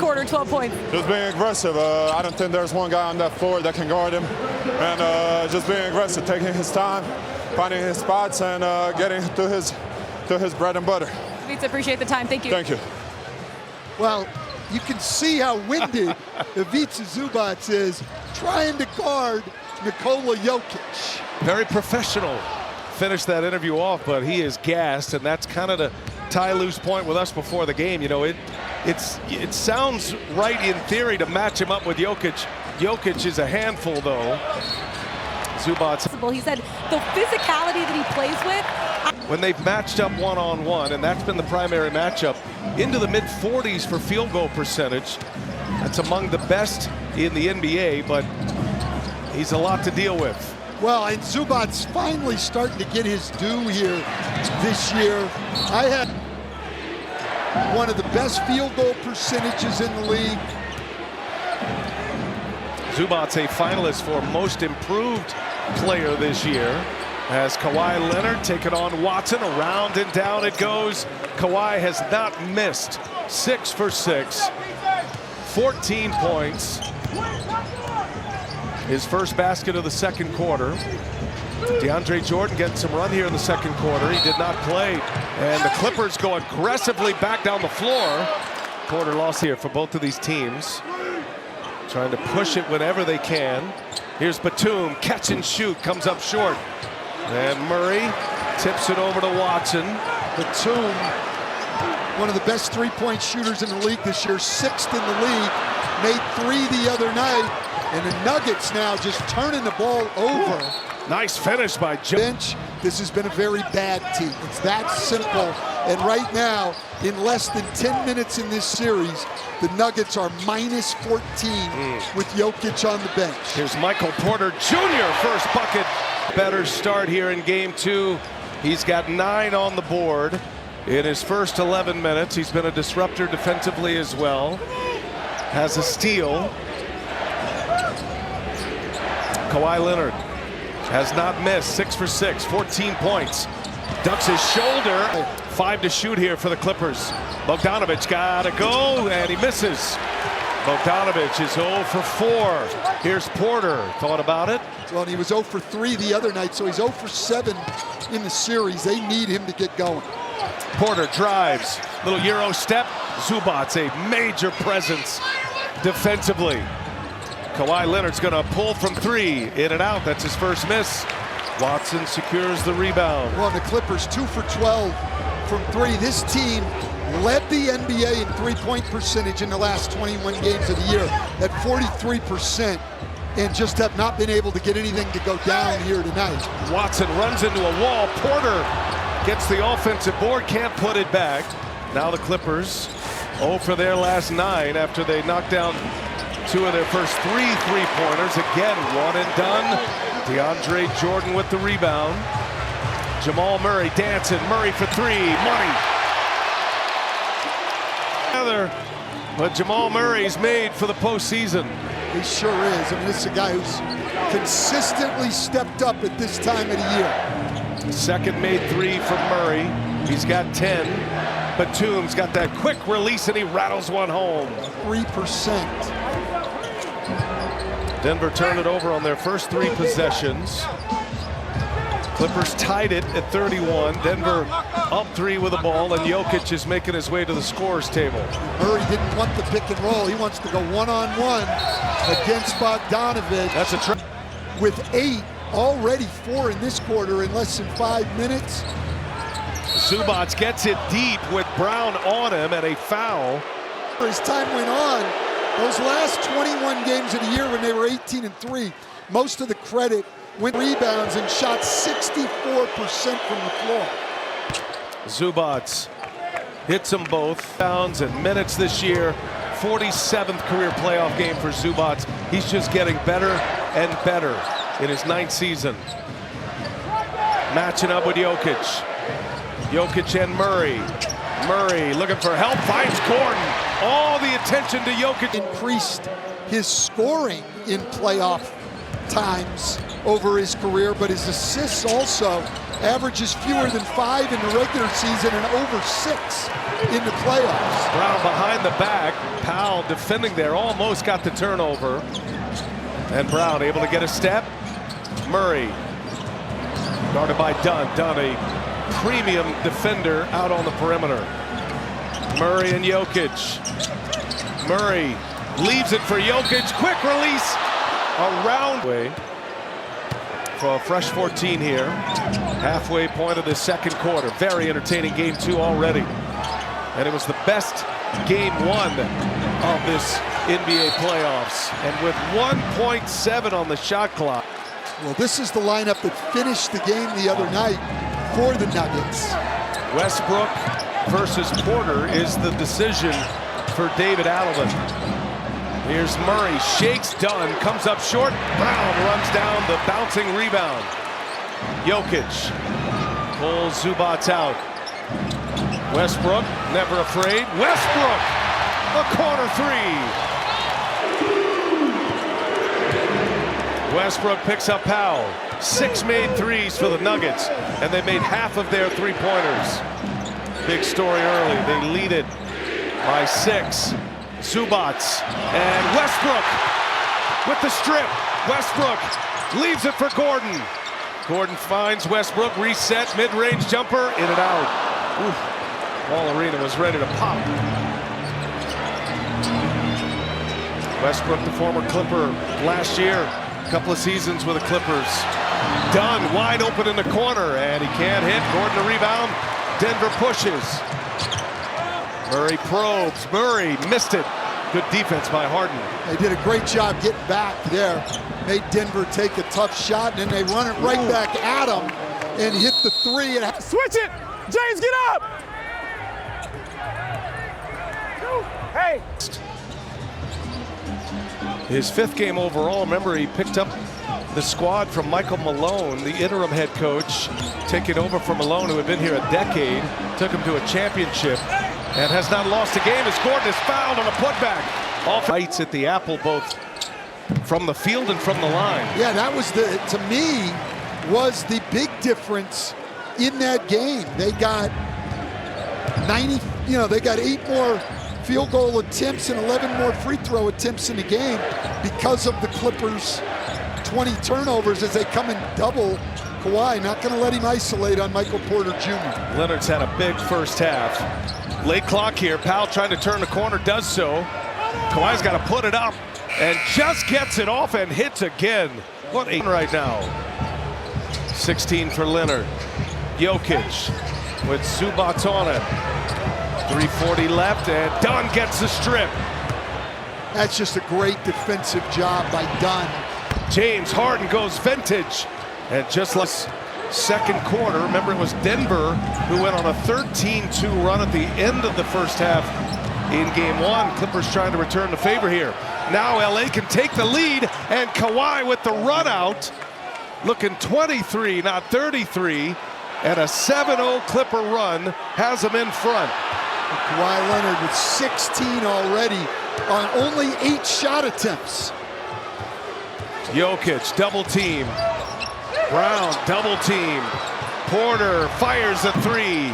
quarter, 12 points. Just being aggressive. I don't think there's one guy on that floor that can guard him. And just being aggressive, taking his time, finding his spots, and getting to his bread and butter. Ivica, appreciate the time. Thank you. Thank you. Well, you can see how winded Ivica Zubac is trying to guard Nikola Jokic. Very professional. Finished that interview off, but he is gassed, and that's kind of the Ty Lue's point with us before the game. You know, it sounds right in theory to match him up with Jokic. Jokic is a handful, though. Zubac. He said the physicality that he plays with. When they've matched up one-on-one, and that's been the primary matchup, into the mid-40s for field goal percentage. That's among the best in the NBA, but he's a lot to deal with. Well, and Zubac's finally starting to get his due here this year. I had one of the best field goal percentages in the league. Zubac a finalist for most improved player this year. As Kawhi Leonard taking on Watson, around and down it goes. Kawhi has not missed. 6 for 6, 14 points. His first basket of the second quarter. DeAndre Jordan getting some run here in the second quarter. He did not play. And the Clippers go aggressively back down the floor. Quarter loss here for both of these teams. Trying to push it whenever they can. Here's Batum, catch and shoot, comes up short. And Murray tips it over to Watson. Batum, one of the best three-point shooters in the league this year, 6th in the league, made 3 the other night. And the Nuggets now just turning the ball over. Nice finish by Bench. This has been a very bad team. It's that simple. And right now, in less than 10 minutes in this series, the Nuggets are minus 14 with Jokic on the bench. Here's Michael Porter Jr. first bucket. Better start here in game 2. He's got 9 on the board in his first 11 minutes. He's been a disruptor defensively as well. Has a steal. Kawhi Leonard has not missed. 6 for 6, 14 points. Ducks his shoulder. 5 to shoot here for the Clippers. Bogdanovic gotta go, and he misses. Bogdanovic is 0 for 4. Here's Porter. Thought about it. Well, and he was 0 for 3 the other night, so he's 0 for 7 in the series. They need him to get going. Porter drives. Little Euro step. Zubac, a major presence defensively. Kawhi Leonard's going to pull from 3. In and out. That's his first miss. Watson secures the rebound. Well, the Clippers 2 for 12 from 3. This team led the NBA in three-point percentage in the last 21 games of the year at 43%, and just have not been able to get anything to go down here tonight. Watson runs into a wall. Porter gets the offensive board, can't put it back. Now the Clippers 0 for their last 9 after they knocked down 2 of their first 3 three-pointers. Again, 1 and done. DeAndre Jordan with the rebound. Jamal Murray dancing. Murray for 3. Money. But Jamal Murray's made for the postseason. He sure is. I mean, this is a guy who's consistently stepped up at this time of the year. Second made 3 from Murray. He's got 10. Batum's got that quick release, and he rattles one home. 3%. Denver turned it over on their first 3 possessions. Clippers tied it at 31. Denver up 3 with the ball, and Jokic is making his way to the scorer's table. Murray didn't want the pick and roll. He wants to go one-on-one against Bogdanovic. That's a try. With 8, already 4 in this quarter in less than 5 minutes. Zubac gets it deep with Brown on him, and a foul. As time went on, those last 21 games of the year when they were 18 and 3, most of the credit went rebounds and shot 64% from the floor. Zubac hits them both. Pounds and minutes this year. 47th career playoff game for Zubac. He's just getting better and better in his 9th season. Matching up with Jokic. Jokic and Murray. Murray looking for help, finds Gordon. All the attention to Jokic. Increased his scoring in playoff times over his career, but his assists also averages fewer than 5 in the regular season and over 6 in the playoffs. Brown behind the back. Powell defending there, almost got the turnover. And Brown able to get a step. Murray guarded by Dunn. Dunn, a premium defender out on the perimeter. Murray and Jokic. Murray leaves it for Jokic. Quick release around way for a fresh 14 here. Halfway point of the second quarter. Very entertaining game 2 already. And it was the best game 1 of this NBA playoffs. And with 1.7 on the shot clock. Well, this is the lineup that finished the game the other night for the Nuggets. Westbrook versus Porter is the decision for David Allen. Here's Murray, shakes Dunn, comes up short. Brown runs down the bouncing rebound. Jokic pulls Zubac out. Westbrook, never afraid. Westbrook, a corner 3. Westbrook picks up Powell. 6 made threes for the Nuggets, and they made half of their 3-pointers. Big story early. They lead it by 6. Zubac and Westbrook with the strip. Westbrook leaves it for Gordon. Gordon finds Westbrook, reset, mid-range jumper, in and out. Oof. Ball arena was ready to pop. Westbrook, the former Clipper last year, a couple of seasons with the Clippers. Dunn wide open in the corner, and he can't hit. Gordon the rebound. Denver pushes. Murray probes. Murray missed it. Good defense by Harden. They did a great job getting back there. Made Denver take a tough shot, and then they run it right back at him and hit the 3. And switch it! James, get up! Hey! His 5th game overall. Remember, he picked up the squad from Michael Malone, the interim head coach, taking over from Malone, who had been here a decade, took him to a championship, and has not lost a game as Gordon is fouled on a putback. All fights at the Apple, both from the field and from the line. yeah, that was to me, was the big difference in that game. They got 90, they got 8 more field goal attempts and 11 more free throw attempts in the game because of the Clippers' 20 turnovers as they come and double Kawhi. Not going to let him isolate on Michael Porter Jr. Leonard's had a big first half. Late clock here. Powell trying to turn the corner, does so. Kawhi's got to put it up and just gets it off and hits again. What a right now. 16 for Leonard. Jokic with Zubac on it. 3:40 left, and Dunn gets the strip. That's just a great defensive job by Dunn. James Harden goes vintage. And just like second quarter, remember it was Denver who went on a 13-2 run at the end of the first half in game 1. Clippers trying to return the favor here. Now LA can take the lead, and Kawhi with the run out, looking 23, not 33, and a 7-0 Clipper run has them in front. Kawhi Leonard with 16 already on only 8 shot attempts. Jokic double team. Brown double team. Porter fires a 3.